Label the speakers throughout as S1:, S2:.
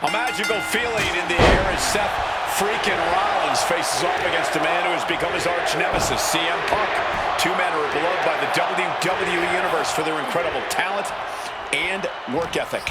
S1: A magical feeling in the air as Seth freaking Rollins faces off against a man who has become his arch nemesis, CM Punk. Two men who are beloved by the WWE Universe for their incredible talent and work ethic.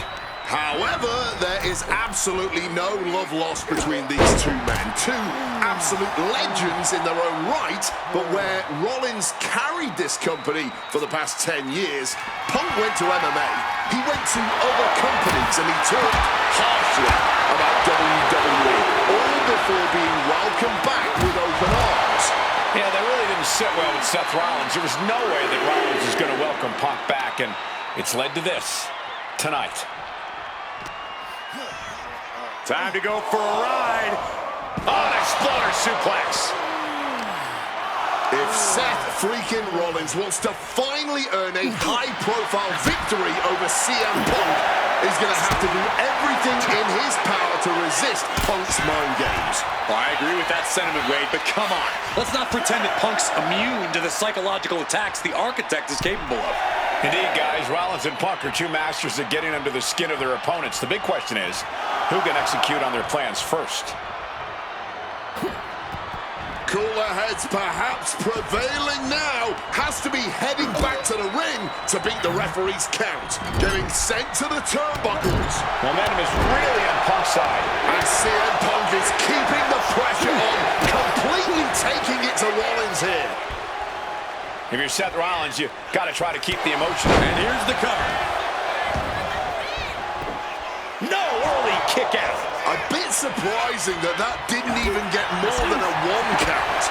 S2: However, there is absolutely no love lost between these two men. Two absolute legends in their own right, but where Rollins carried this company for the past 10 years, Punk went to MMA. He went to other companies and he talked harshly about WWE, all before being welcomed back with open arms.
S1: Yeah, they really didn't sit well with Seth Rollins. There was no way that Rollins is going to welcome Punk back, and it's led to this tonight.
S3: Time to go for a ride.
S1: Oh, an exploder suplex.
S2: If Seth freaking Rollins wants to finally earn a high-profile victory over CM Punk, he's going to have to do everything in his power to resist Punk's mind games.
S3: Well, I agree with that sentiment, Wade, but come on. Let's not pretend that Punk's immune to the psychological attacks the Architect is capable of.
S1: Indeed, guys, Rollins and Punk are two masters at getting under the skin of their opponents. The big question is, who can execute on their plans first?
S2: Cooler heads perhaps prevailing now. Has to be heading back to the ring to beat the referee's count. Getting sent to the turnbuckles.
S1: Momentum is really on Punk's side.
S2: And CM Punk is keeping the pressure on, completely taking it to Rollins here.
S1: If you're Seth Rollins, you got to try to keep the emotion.
S3: And here's the cover.
S1: No early kick out.
S2: A bit surprising that didn't even get more than a 1 count.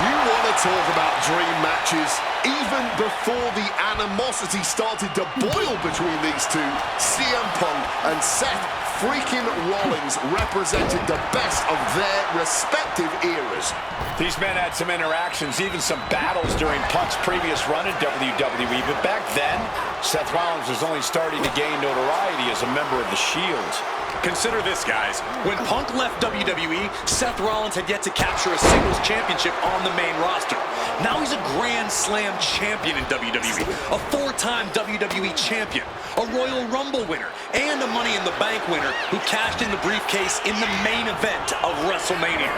S2: You want to talk about dream matches. Even before the animosity started to boil between these two, CM Punk and Seth freaking Rollins represented the best of their respective eras.
S1: These men had some interactions, even some battles during Punk's previous run in WWE, but back then, Seth Rollins was only starting to gain notoriety as a member of the Shield.
S3: Consider this, guys. When Punk left WWE, Seth Rollins had yet to capture a singles championship on the main roster. Now he's a Grand Slam champion in WWE, a 4-time WWE champion, a Royal Rumble winner, and a Money in the Bank winner who cashed in the briefcase in the main event of WrestleMania.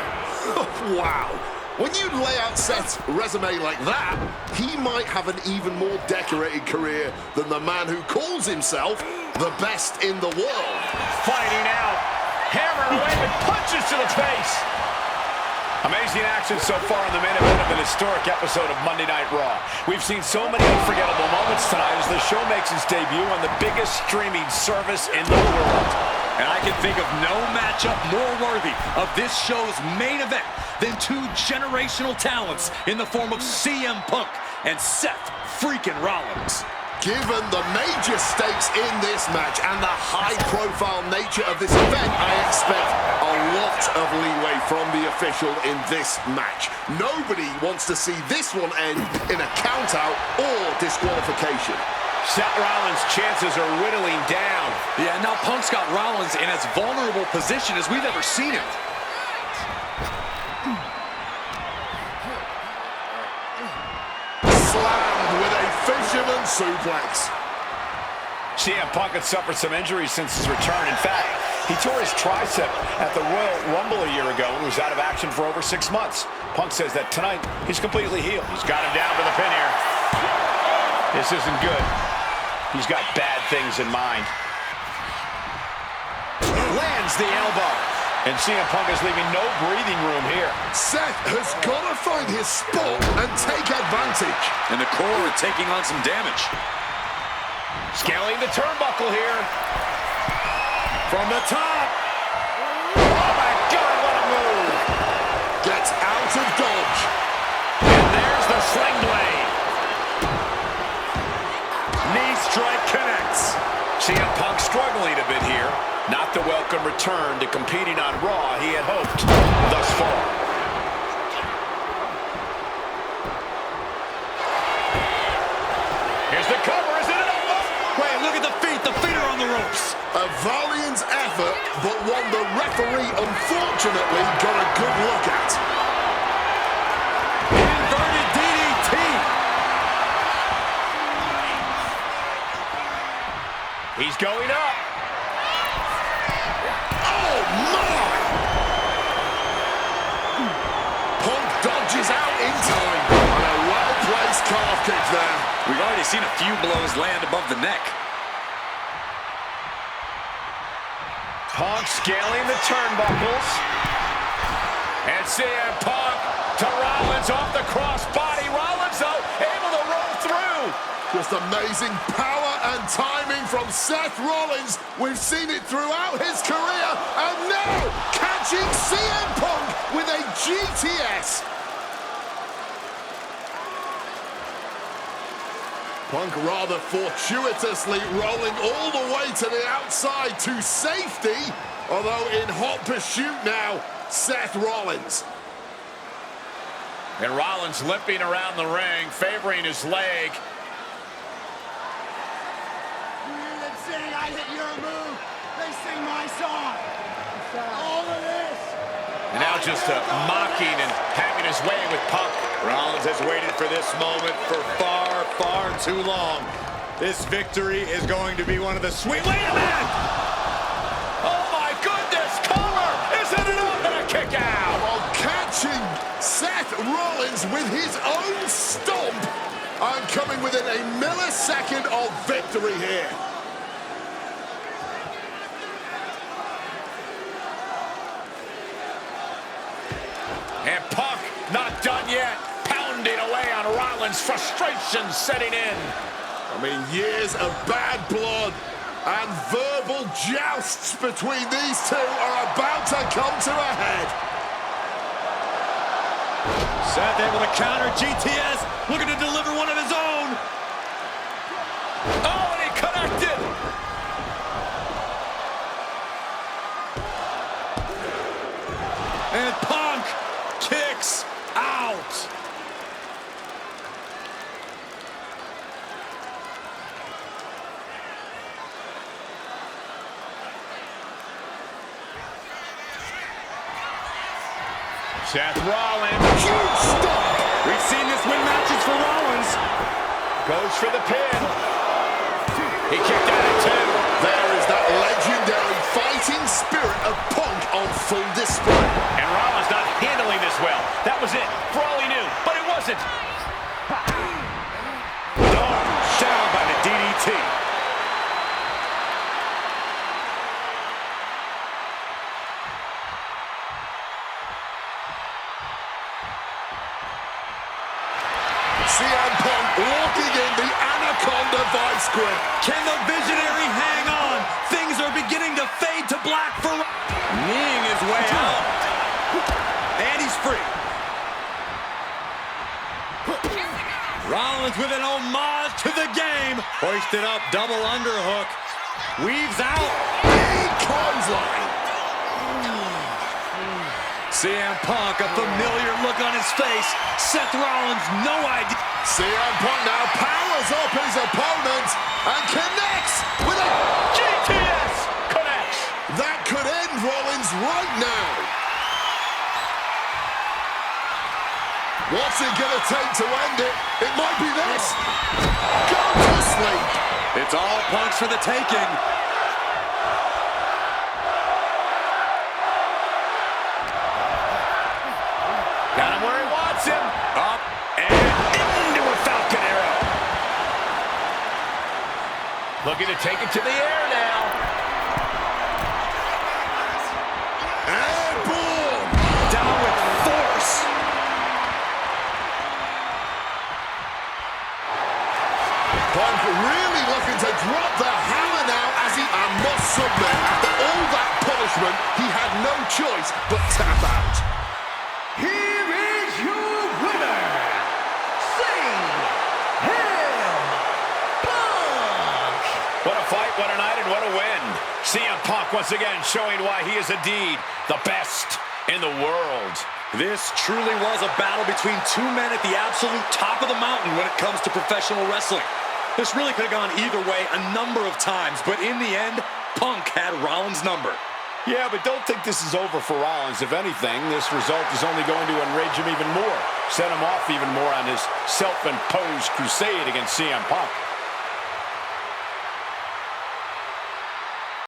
S2: Wow. When you lay out Seth's resume like that, he might have an even more decorated career than the man who calls himself the best in the world.
S1: Fighting out, hammered away with punches to the face. Amazing action so far in the main event of an historic episode of Monday Night Raw. We've seen so many unforgettable moments tonight as the show makes its debut on the biggest streaming service in the world.
S3: And I can think of no matchup more worthy of this show's main event than two generational talents in the form of CM Punk and Seth freaking Rollins.
S2: Given the major stakes in this match and the high-profile nature of this event, I expect a lot of leeway from the official in this match. Nobody wants to see this one end in a count-out or disqualification.
S1: Seth Rollins' chances are whittling down.
S3: Yeah, now Punk's got Rollins in as vulnerable position as we've ever seen him.
S2: Slammed with a fisherman suplex.
S1: CM Punk had suffered some injuries since his return. In fact, he tore his tricep at the Royal Rumble a year ago and was out of action for over 6 months. Punk says that tonight he's completely healed. He's got him down for the pin here. This isn't good. He's got bad things in mind. Lands the elbow. And CM Punk is leaving no breathing room here.
S2: Seth has got to find his spot and take advantage.
S3: And the core are taking on some damage.
S1: Scaling the turnbuckle here.
S3: From the top.
S1: Oh my God, what a move.
S2: Gets out of dodge.
S1: And there's the sling blade.
S3: Knee strike connects.
S1: CM Punk struggling a bit here. Not the welcome return to competing on Raw he had hoped thus far. Here's the cover, is it enough?
S3: Wait, look at the feet. The feet are on the ropes.
S2: A valiant effort, but one the referee unfortunately got a good look at.
S3: Inverted DDT.
S1: He's going up.
S2: calf kick there.
S3: We've already seen a few blows land above the neck.
S1: Punk scaling the turnbuckles. And CM Punk to Rollins off the crossbody. Rollins, though, able to roll through.
S2: Just amazing power and timing from Seth Rollins. We've seen it throughout his career. And now, catching CM Punk with a GTS. Punk rather fortuitously rolling all the way to the outside to safety. Although in hot pursuit now, Seth Rollins.
S1: And Rollins limping around the ring, favoring his leg.
S4: They sing, I hit your move. They sing my song. All of this.
S1: And now just mocking and having his way with Punk.
S5: Rollins has waited for this moment for far, far too long. This victory is going to be one of the sweet...
S1: Wait a minute! Oh my goodness! Cover! Isn't it up and a kick out?
S2: While catching Seth Rollins with his own stomp. I'm coming within a millisecond of victory here.
S1: And Punk not done yet. Pounding away on Rollins. Frustration setting in.
S2: I mean, years of bad blood and verbal jousts between these two are about to come to a head.
S5: Seth able to counter GTS, looking to deliver one of his own.
S1: Oh, and he connected.
S5: And Punk kicks out.
S1: Seth Rollins.
S2: Huge stomp.
S5: We've seen this win matches for Rollins.
S1: Goes for the pin. He kicked out at two.
S2: There is that legendary fighting spirit of Punk on full display.
S1: And Rollins not handling this well. That was it, for all he knew, but it wasn't.
S5: Down by the DDT.
S2: CM Punk locking in the Anaconda vice grip.
S5: Can the visionary hang on? Things are beginning to fade to black for... Kneeing his way out. And he's free. Rollins with an homage to the game. Hoisted up, double underhook. Weaves out.
S2: Big clothesline.
S5: CM Punk, a familiar look on his face. Seth Rollins, no idea.
S2: CM Punk now powers up his opponent and connects with a
S1: GTS connects.
S2: that could end Rollins right now. What's it gonna take to end it? It might be this. Go to sleep.
S5: It's all Punk's for the taking.
S1: Got him where he wants him. Up and into a Falcon Arrow. Looking to take it to the air now.
S2: And boom.
S5: Down with force.
S2: Punk really looking to drop the hammer now as he must submit. After all that punishment, he had no choice but tap out.
S4: Here is your winner, CM Punk.
S1: What a fight, what a night, and what a win. CM Punk once again showing why he is indeed the best in the world.
S3: This truly was a battle between two men at the absolute top of the mountain when it comes to professional wrestling. This really could have gone either way a number of times, but in the end, Punk had Rollins' number.
S1: Yeah, but don't think this is over for Rollins. If anything, this result is only going to enrage him even more, set him off even more on his self-imposed crusade against CM Punk.